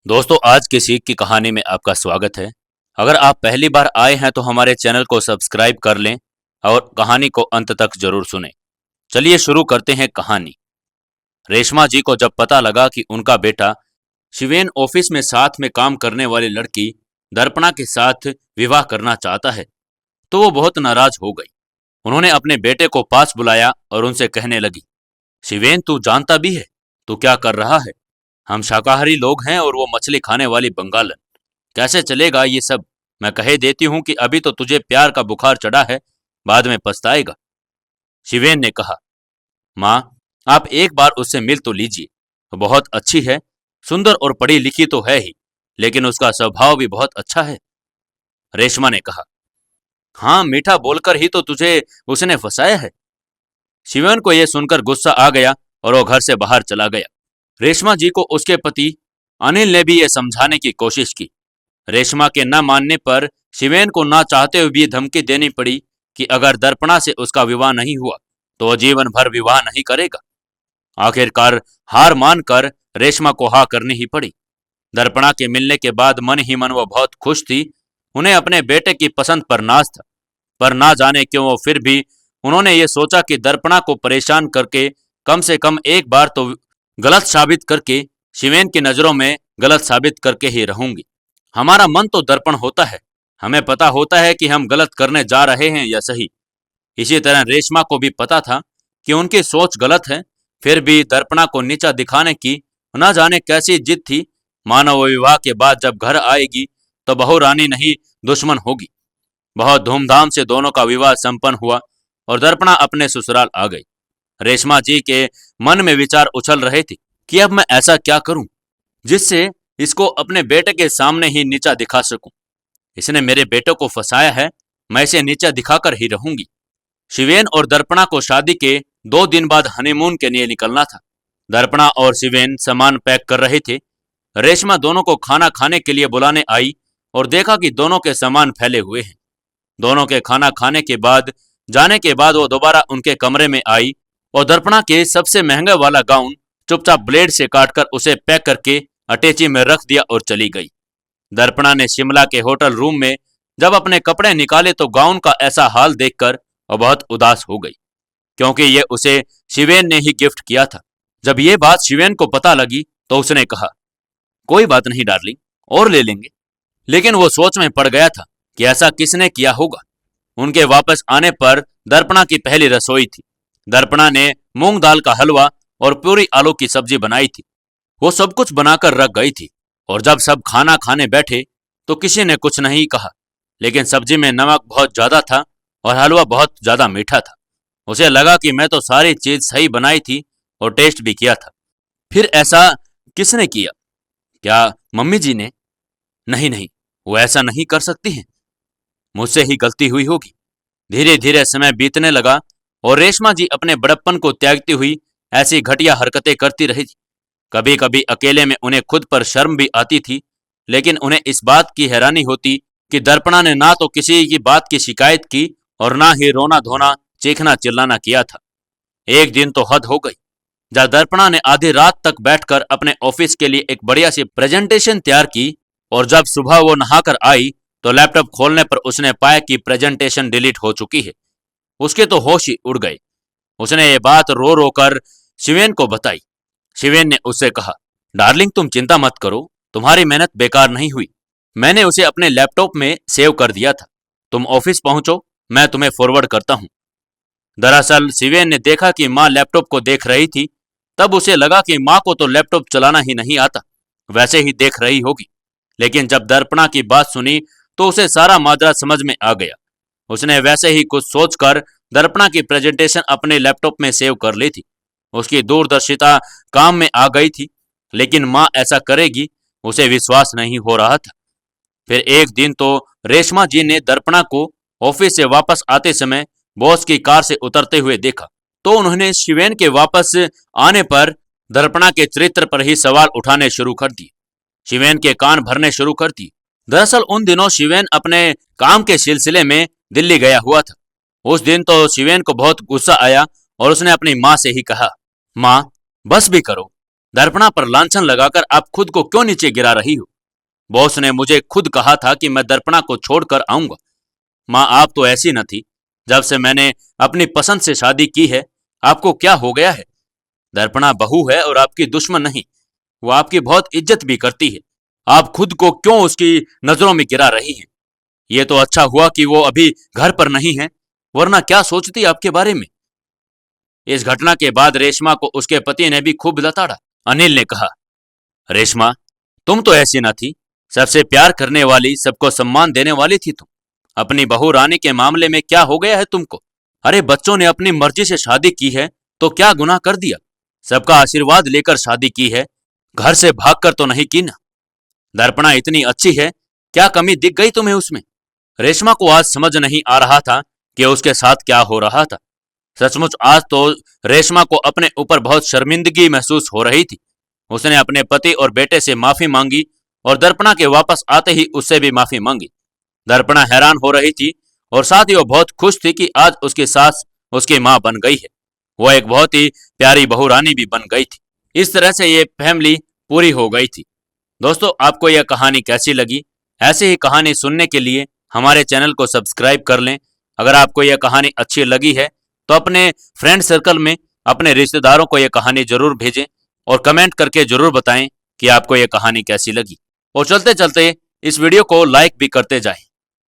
दोस्तों, आज की सीख की कहानी में आपका स्वागत है। अगर आप पहली बार आए हैं तो हमारे चैनल को सब्सक्राइब कर लें और कहानी को अंत तक जरूर सुनें। चलिए शुरू करते हैं कहानी। रेशमा जी को जब पता लगा कि उनका बेटा शिवेन ऑफिस में साथ में काम करने वाली लड़की दर्पणा के साथ विवाह करना चाहता है, तो वो बहुत नाराज हो गई। उन्होंने अपने बेटे को पास बुलाया और उनसे कहने लगी, शिवेन, तू जानता भी है तू क्या कर रहा है? हम शाकाहारी लोग हैं और वो मछली खाने वाली बंगालन। कैसे चलेगा ये सब? मैं कहे देती हूं कि अभी तो तुझे प्यार का बुखार चढ़ा है, बाद में पछताएगा। शिवेन ने कहा, माँ, आप एक बार उससे मिल तो लीजिए। वो बहुत अच्छी है, सुंदर और पढ़ी लिखी तो है ही, लेकिन उसका स्वभाव भी बहुत अच्छा है। रेशमा ने कहा, हाँ, मीठा बोलकर ही तो तुझे उसने फंसाया है। शिवेन को यह सुनकर गुस्सा आ गया और वो घर से बाहर चला गया। रेशमा जी को उसके पति अनिल ने भी यह समझाने की कोशिश की। रेशमा के न मानने पर शिवेन को ना चाहते हुए भी धमकी देनी पड़ी कि अगर दर्पणा से उसका विवाह नहीं हुआ तो वह जीवन भर विवाह नहीं करेगा। आखिरकार हार मानकर रेशमा को हाँ करनी ही पड़ी। दर्पणा के मिलने के बाद मन ही मन वो बहुत खुश थी। उन्हें अपने बेटे की पसंद पर नाज था, पर ना जाने क्यों वो फिर भी उन्होंने ये सोचा कि दर्पणा को परेशान करके कम से कम एक बार तो गलत साबित करके, शिवेन की नजरों में गलत साबित करके ही रहूंगी। हमारा मन तो दर्पण होता है, हमें पता होता है कि हम गलत करने जा रहे हैं या सही। इसी तरह रेशमा को भी पता था कि उनकी सोच गलत है, फिर भी दर्पणा को नीचा दिखाने की न जाने कैसी जिद थी। मानव विवाह के बाद जब घर आएगी तो बहू रानी नहीं दुश्मन होगी। बहुत धूमधाम से दोनों का विवाह संपन्न हुआ और दर्पणा अपने ससुराल आ गई। रेशमा जी के मन में विचार उछल रहे थे कि अब मैं ऐसा क्या करूं जिससे इसको अपने बेटे के सामने ही नीचा दिखा सकूं। इसने मेरे बेटे को फंसाया है, मैं इसे नीचा दिखाकर ही रहूंगी। शिवेन और दर्पणा को शादी के 2 दिन बाद हनीमून के लिए निकलना था। दर्पणा और शिवेन सामान पैक कर रहे थे। रेशमा दोनों को खाना खाने के लिए बुलाने आई और देखा कि दोनों के सामान फैले हुए हैं। दोनों के खाना खाने के बाद जाने के बाद वो दोबारा उनके कमरे में आई और दर्पणा के सबसे महंगा वाला गाउन चुपचाप ब्लेड से काटकर उसे पैक करके अटैची में रख दिया और चली गई। दर्पणा ने शिमला के होटल रूम में जब अपने कपड़े निकाले तो गाउन का ऐसा हाल देखकर वह बहुत उदास हो गई, क्योंकि ये उसे शिवेन ने ही गिफ्ट किया था। जब ये बात शिवेन को पता लगी तो उसने कहा, कोई बात नहीं डार्लिंग, और ले लेंगे। लेकिन वो सोच में पड़ गया था कि ऐसा किसने किया होगा। उनके वापस आने पर दर्पणा की पहली रसोई थी। दर्पणा ने मूंग दाल का हलवा और पूरी आलू की सब्जी बनाई थी। वो सब कुछ बनाकर रख गई थी और जब सब खाना खाने बैठे तो किसी ने कुछ नहीं कहा, लेकिन सब्जी में नमक बहुत ज्यादा था और हलवा बहुत ज्यादा मीठा था। उसे लगा कि मैं तो सारी चीज सही बनाई थी और टेस्ट भी किया था, फिर ऐसा किसने किया? क्या मम्मी जी ने? नहीं नहीं, वो ऐसा नहीं कर सकती हैं, मुझसे ही गलती हुई होगी। धीरे धीरे समय बीतने लगा और रेशमा जी अपने बड़प्पन को त्यागती हुई ऐसी घटिया हरकतें करती रही। कभी कभी अकेले में उन्हें खुद पर शर्म भी आती थी, लेकिन उन्हें इस बात की हैरानी होती कि दर्पणा ने ना तो किसी की बात की शिकायत की और ना ही रोना धोना चीखना चिल्लाना किया था। एक दिन तो हद हो गई जब दर्पणा ने आधी रात तक बैठकर अपने ऑफिस के लिए एक बढ़िया सी प्रेजेंटेशन तैयार की और जब सुबह वो नहाकर आई तो लैपटॉप खोलने पर उसने पाया कि प्रेजेंटेशन डिलीट हो चुकी है। उसके तो होश ही उड़ गए। उसने ये बात रो रो कर शिवेन को बताई। शिवेन ने उससे कहा, डार्लिंग, तुम चिंता मत करो, तुम्हारी मेहनत बेकार नहीं हुई। मैंने उसे अपने लैपटॉप में सेव कर दिया था। तुम ऑफिस पहुंचो, मैं तुम्हें फॉरवर्ड करता हूं। दरअसल शिवेन ने देखा कि माँ लैपटॉप को देख रही थी। तब उसे लगा कि माँ को तो लैपटॉप चलाना ही नहीं आता, वैसे ही देख रही होगी। लेकिन जब दर्पणा की बात सुनी तो उसे सारा माजरा समझ में आ गया। उसने वैसे ही कुछ सोचकर दर्पणा की प्रेजेंटेशन अपने लैपटॉप में सेव कर ली थी। उसकी दूरदर्शिता काम में आ गई थी, लेकिन माँ ऐसा करेगी उसे विश्वास नहीं हो रहा था। फिर एक दिन तो रेशमा जी ने दर्पणा को ऑफिस से वापस आते समय बॉस की कार से उतरते हुए देखा, तो उन्होंने शिवेन के वापस आने पर दर्पणा के चरित्र पर ही सवाल उठाने शुरू कर दिए। शिवेन के कान भरने शुरू कर दिए। दरअसल उन दिनों शिवेन अपने काम के सिलसिले में दिल्ली गया हुआ था। उस दिन तो शिवेन को बहुत गुस्सा आया और उसने अपनी माँ से ही कहा, माँ, बस भी करो, दर्पणा पर लांछन लगाकर आप खुद को क्यों नीचे गिरा रही हो? बॉस ने मुझे खुद कहा था कि मैं दर्पणा को छोड़कर आऊंगा। माँ, आप तो ऐसी न थी। जब से मैंने अपनी पसंद से शादी की है, आपको क्या हो गया है? दर्पणा बहू है और आपकी दुश्मन नहीं। वो आपकी बहुत इज्जत भी करती है। आप खुद को क्यों उसकी नजरों में गिरा रही हैं? ये तो अच्छा हुआ कि वो अभी घर पर नहीं है, वरना क्या सोचती आपके बारे में? इस घटना के बाद रेशमा को उसके पति ने भी खूब लताड़ा। अनिल ने कहा, रेशमा, तुम तो ऐसी न थी। सबसे प्यार करने वाली, सबको सम्मान देने वाली थी तुम। अपनी बहू रानी के मामले में क्या हो गया है तुमको? अरे बच्चों ने अपनी मर्जी से शादी की है तो क्या गुनाह कर दिया? सबका आशीर्वाद लेकर शादी की है, घर से भागकर तो नहीं की ना। दर्पणा इतनी अच्छी है, क्या कमी दिख गई तुम्हें उसमें? रेशमा को आज समझ नहीं आ रहा था कि उसके साथ क्या हो रहा था। सचमुच आज तो रेशमा को अपने ऊपर बहुत शर्मिंदगी महसूस हो रही थी। उसने अपने पति और बेटे से माफी मांगी और दर्पणा के वापस आते ही उससे भी माफी मांगी। दर्पणा हैरान हो रही थी और साथ ही वो बहुत खुश थी कि आज उसकी सास उसकी मां बन गई है। वो एक बहुत ही प्यारी बहू रानी भी बन गई थी। इस तरह से ये फैमिली पूरी हो गई थी। दोस्तों, आपको यह कहानी कैसी लगी? ऐसी ही कहानी सुनने के लिए हमारे चैनल को सब्सक्राइब कर लें। अगर आपको यह कहानी अच्छी लगी है तो अपने फ्रेंड सर्कल में अपने रिश्तेदारों को यह कहानी जरूर भेजें और कमेंट करके जरूर बताएं कि आपको यह कहानी कैसी लगी। और चलते चलते इस वीडियो को लाइक भी करते जाएं।